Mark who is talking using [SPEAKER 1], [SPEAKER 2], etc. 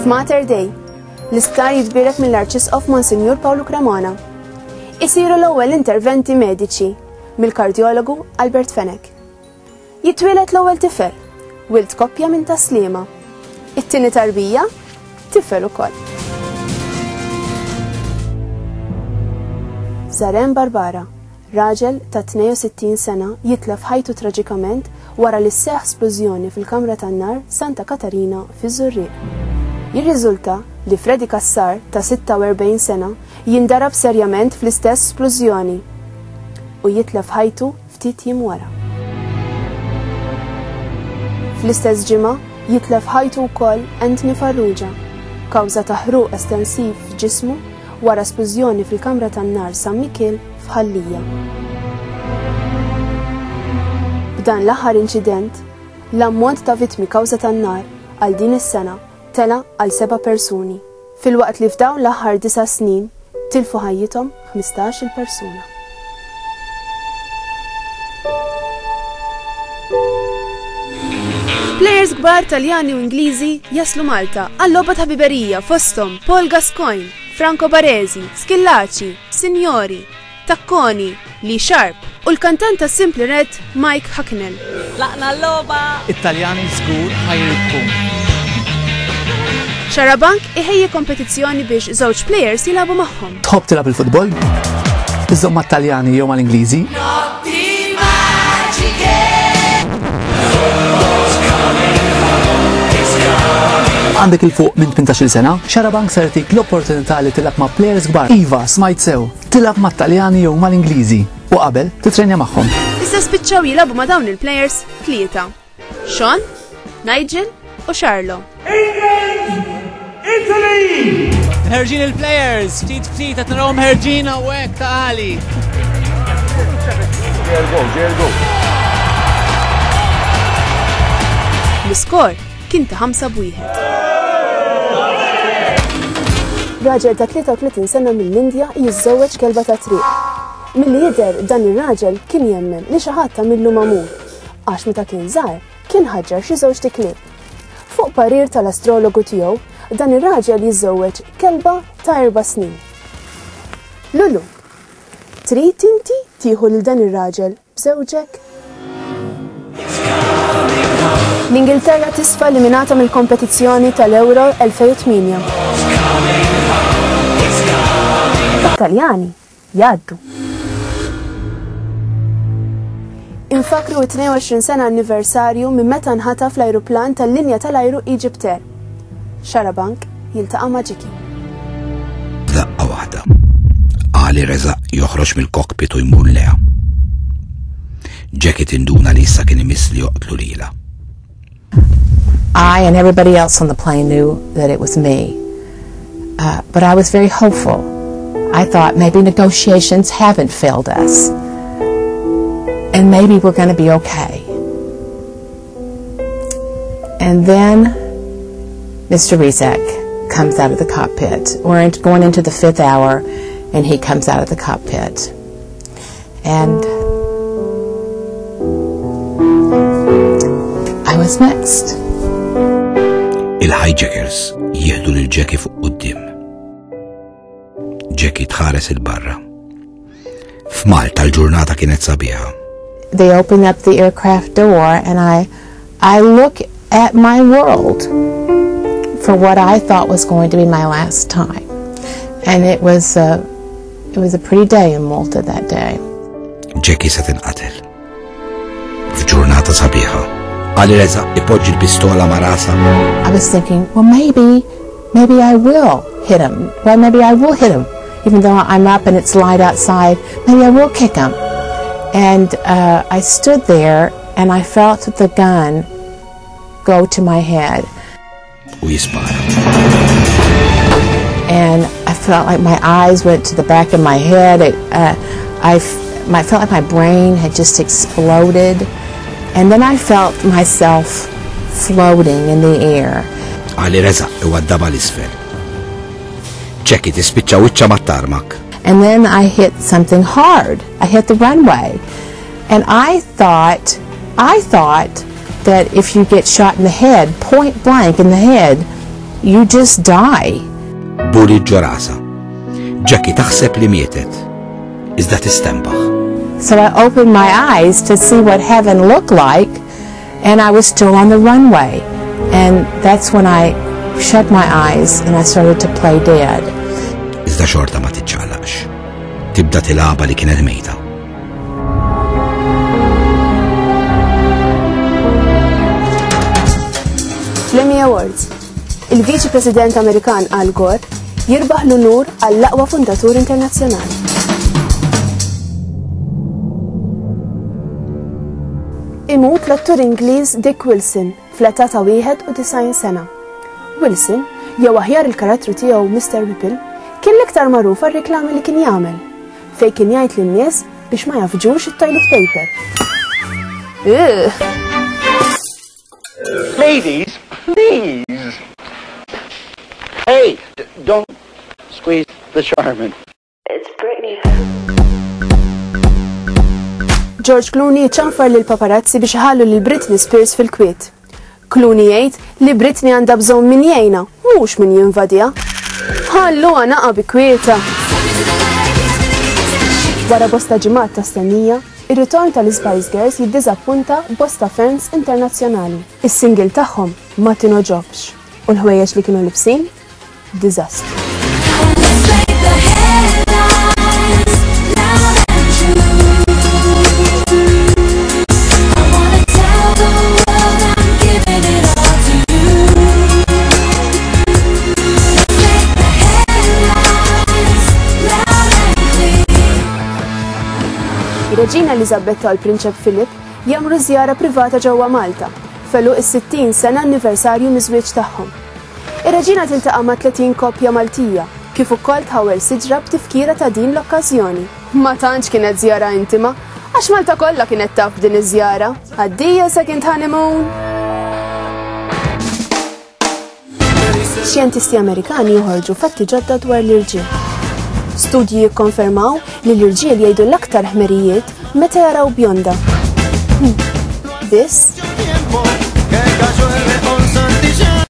[SPEAKER 1] F'Mater Dei, l-isptar jitbierek mill-Arċisqof Monsinjur Pawlu Cremona. Isiru l-ewwel interventi mediċi mill-kardjologu Albert Fenek. Jitwieled l-ewwel tifel, wild koppja minn taslima. It-tieni tarbija, tifel ukoll. Zarem Barbara, raġel ta' 62 sena jitlef ħajtu traġikament wara li seħħ splużjoni fil-Kamra tan-Nar Santa Katarina fiż-Żurrieq. Jirriżulta li Freddy Kassar ta' 46 sena jindarab serjament fl-istess splużjoni u jitlef ħajtu ftit jiem wara. Fl-istess ġimgħa jitlef ħajtu wkoll Anthony Farrugia, kawża ta' ħruq estensiv f'ġismu wara splużjoni fil-Kamra tan-Nar San Michel f'Ħallija. B'dan l-aħħar inċident, l-ammont ta' vittmi kawża tan-nar għal din is-sena tela għal 7 persuni, filwaqt li f'dawn l-aħħar 9 snin tilfu ħajjithom 15-il persuna. Plejers kbar Taljani u Ingliżi jaslu Malta għall-logħba ta' ħbiberija fosthom Paul Gascoigne, Franco Baresi, Schillaci, Signori, Tacconi, Lee Sharp u l-kantant ta' Simply Red Mike Hucknall.
[SPEAKER 2] Laqna l-logħba! It-Taljani żgur ħajribkum.
[SPEAKER 1] Xarabank iħejji kompetizzjoni biex żewġ plejers jilagħbu magħhom.
[SPEAKER 3] Tħobb tilgħab il-futbol? Iżżomm mat-Taljani jew mal-Ingliżi? Għandek il-fuq minn 18 sena, Xarabank ser tik l-opportunità li tilab ma' plejers kbar. Iva, smajt sew, tilab ma' Taljani jew mal-Ingliżi u qabel titrenja magħhom.
[SPEAKER 1] Issa spiċċaw jilagħbu ma' dawn il-plejers tlieta: Sean, Nigel u Charlo.
[SPEAKER 2] Italy! Ħerġin il-plejers, ftit qed narawhom ħerġin hawnhekk ta'ali.
[SPEAKER 1] L-iskor kien ta' 5-1. Raġel ta' 33 sena mill-Indja jiżżewweġ kelba ta' triq. Milli jidher dan ir-raġel kien jemmen li xi ħadd tagħmillu mamur għax meta kien żgħar kien ħaġġar xi żewġ tiklieb. Fuq parir tal-astrologu tiegħu, dan ir-raġel jiżżewweġ kelba ta' 4 snin. Lulu, trid inti tieħu lil dan ir-raġel b'żewġek? L-Ingilterra tisfa eliminata mill-kompetizzjoni tal-Euro 2008. Taljani jgħaddu. Infakru 22 sena anniversarju minn meta nħataf fl-ajruplan tal-linja tal-ajru Egypt Air. Xarabank jiltaqa' ma' Ġiki.
[SPEAKER 4] Daqqa waħda. Għali Reżaq joħroġ mill-kokpit u jmur leha. Ġeki tinduna li issa kien imisli joqtlu lila.
[SPEAKER 5] I and everybody else on the plane knew that it was me. But I was very hopeful. I thought maybe negotiations haven't failed us. And maybe we're going to be okay. And then Mr. Rizek comes out of the cockpit. We're going into the 5th hour, and he comes out of the cockpit. And I was next.
[SPEAKER 4] Il-hijackers jieħdu lil Ġeki fuq quddiem. Ġeki tħares il-barra. F'Malta l-ġurnata kienet sabiħa.
[SPEAKER 5] They open up the aircraft door and I look at my world for what I thought was going to be my last time. And it was a pretty day in Malta that day.
[SPEAKER 4] Ġeki se tinqatel. F'ġurnata sabiħa. Għali Reżaq ipoġġi l-pistola ma' rasa.
[SPEAKER 5] I was thinking, well, maybe I will hit him. Well, maybe I will hit him. Even though I'm up and it's light outside, maybe I will kick him. And I stood there and I felt the gun go to my head.
[SPEAKER 4] U jispara.
[SPEAKER 5] And I felt like my eyes went to the back of my head. I felt like my brain had just exploded. And then I felt myself floating in the air.
[SPEAKER 4] Għali Reżaq iwaddaba l-isfel. Ġeki tispiċċa wiċċa mat-tarmak.
[SPEAKER 5] And then I hit something hard. I hit the runway. And I thought that if you get shot in the head, point blank in the head, you just die.
[SPEAKER 4] Buri ġorasa. Jackie taħseb li mietet. Iżda tistembaħ.
[SPEAKER 5] So I opened my eyes to see what heaven looked like, and I was still on the runway. And that's when I shut my eyes and I started to play dead.
[SPEAKER 4] Iżda xorta ma tiċċaqlaqx. Tibda tilaba li kienet mejta.
[SPEAKER 1] Emmy Awards. Il-Viċi President Amerikan Al Gore jirbaħ l-unur għall-aqwa fundatur internazzjonali. Imut l-attur Ingliż Dick Wilson fl-età ta' 91 sena. Wilson, jew aħjar il-karattru tiegħu Mr. Ripple, kien l-iktar magħruf għar-reklami li kien jagħmel, fejn kien jgħid lin-nies biex ma jafġux it-toilet paper.
[SPEAKER 6] Ladies, please. Hey, don't squeeze the Charmin.
[SPEAKER 1] It's Britney. George Clooney ċanfar lil paparazzi biex ħallu lil Britney Spears fil-kwiet. Clooney jgħid li Britney għandha bżonn min jgħinha, mhux min jinvadija. Ħallu naqa' bi kwieta. Wara bosta ġimgħat ta' stennija, ir-ritorn tal-Spice Girls jiddiżappunta bosta fans internazzjonali. Is-single tagħhom ma tinoġobx u l-ħwejjeġ li kienu libsin diżastru. Reġina Elizabetta u l-Prinċep Filip jagħmlu żjara privata ġewwa Malta, felu is-60 sena anniversarju miż-żwieġ tagħhom. Ir-Reġina tiltaqa' ma' 30 koppja Maltija, kif ukoll tħawel siġra b'tifkira ta' din l-okkażjoni. Ma tantx kienet żjara intima, għax Malta kollha kienet taf din iż-żjara. Għaddija second honeymoon. Xjentisti Amerikani joħorġu fatti ġodda dwar l-irġiel. Studji jikkonfermaw li l-irġiel jgħidu l-aktar ħmerijiet meta jaraw bjonda. This